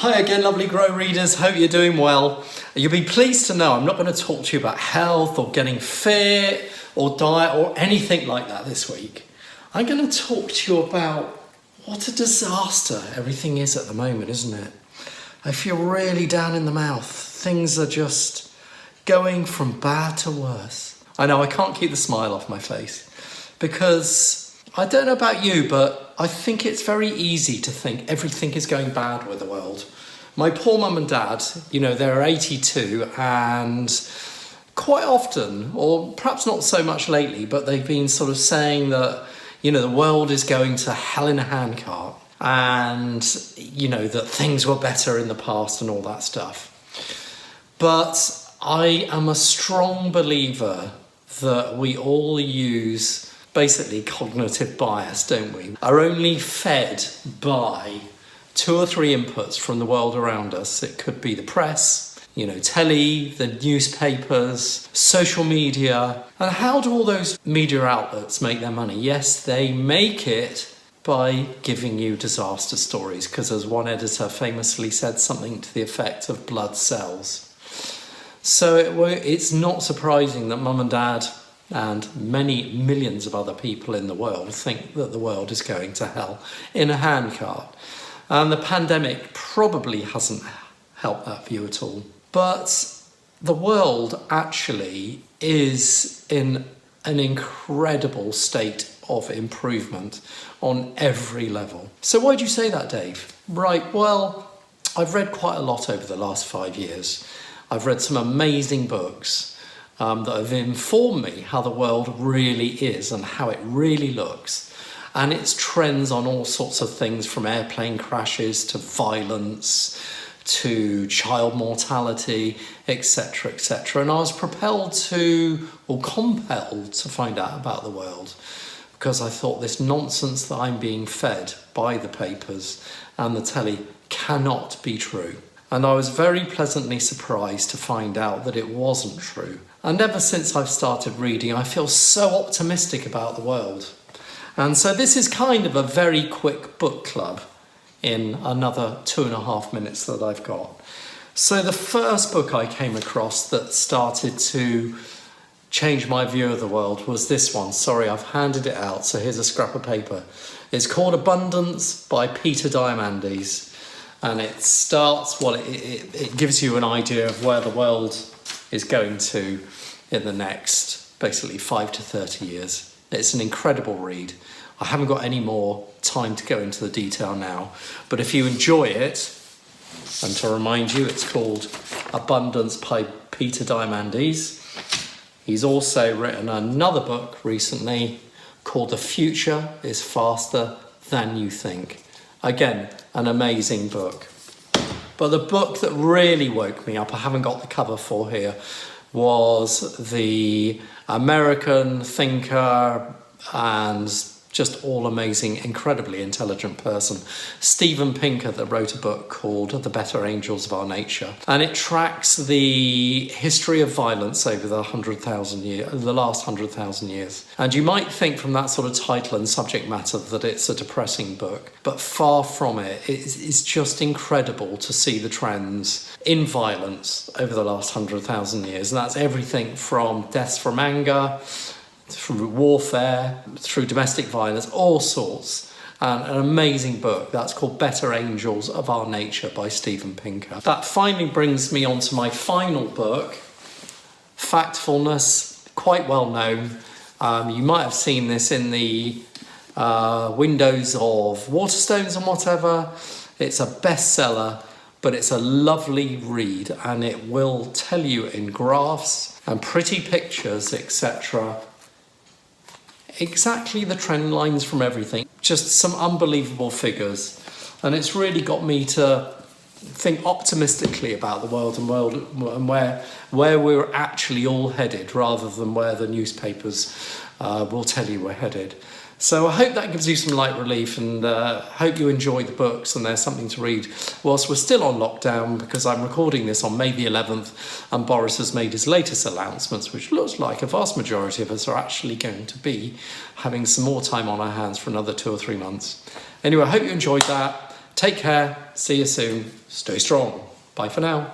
Hi again, lovely Grow readers. Hope you're doing well. You'll be pleased to know I'm not going to talk to you about health or getting fit or diet or anything like that this week. I'm going to talk to you about what a disaster everything is at the moment, isn't it? I feel really down in the mouth. Things are just going from bad to worse. I know I can't keep the smile off my face because I don't know about you, but I think it's very easy to think everything is going bad with the world. My poor mum and dad, they're 82 and quite often, or perhaps not so much lately, but they've been sort of saying that, the world is going to hell in a handcart and, that things were better in the past and all that stuff. But I am a strong believer that we all use basically cognitive bias, don't we? Are only fed by 2 or 3 inputs from the world around us. It could be the press, telly, the newspapers, social media. And how do all those media outlets make their money? Yes, they make it by giving you disaster stories, because as one editor famously said, something to the effect of blood sells. So it's not surprising that mum and dad and many millions of other people in the world think that the world is going to hell in a handcart. And the pandemic probably hasn't helped that view at all. But the world actually is in an incredible state of improvement on every level. So why do you say that, Dave? Right, well, I've read quite a lot over the last 5 years. I've read some amazing books that have informed me how the world really is and how it really looks. And its trends on all sorts of things, from airplane crashes to violence to child mortality, etc., etc. And I was compelled to find out about the world, because I thought this nonsense that I'm being fed by the papers and the telly cannot be true. And I was very pleasantly surprised to find out that it wasn't true. And ever since I've started reading, I feel so optimistic about the world. And so this is kind of a very quick book club in another 2.5 minutes that I've got. So the first book I came across that started to change my view of the world was this one. Sorry, I've handed it out, so here's a scrap of paper. It's called Abundance by Peter Diamandis. And it starts, it gives you an idea of where the world is going to in the next, basically 5 to 30 years. It's an incredible read. I haven't got any more time to go into the detail now, but if you enjoy it, and to remind you, it's called Abundance by Peter Diamandis. He's also written another book recently called The Future is Faster Than You Think. Again, an amazing book. But the book that really woke me up, I haven't got the cover for here, was the American thinker and just all amazing, incredibly intelligent person, Steven Pinker, that wrote a book called The Better Angels of Our Nature. And it tracks the history of violence over the last 100,000 years. And you might think from that sort of title and subject matter that it's a depressing book, but far from it. It's just incredible to see the trends in violence over the last 100,000 years. And that's everything from deaths from anger, through warfare, through domestic violence, all sorts. And an amazing book that's called Better Angels of Our Nature by Steven Pinker. That finally brings me on to my final book, Factfulness, quite well known. You might have seen this in the windows of Waterstones and whatever. It's a bestseller, but it's a lovely read, and it will tell you in graphs and pretty pictures, etc., exactly the trend lines from everything, just some unbelievable figures. And it's really got me to think optimistically about the world and where we're actually all headed, rather than where the newspapers will tell you we're headed. So I hope that gives you some light relief, and hope you enjoy the books and there's something to read whilst we're still on lockdown, because I'm recording this on May the 11th and Boris has made his latest announcements, which looks like a vast majority of us are actually going to be having some more time on our hands for another 2 or 3 months. Anyway, I hope you enjoyed that. Take care. See you soon. Stay strong. Bye for now.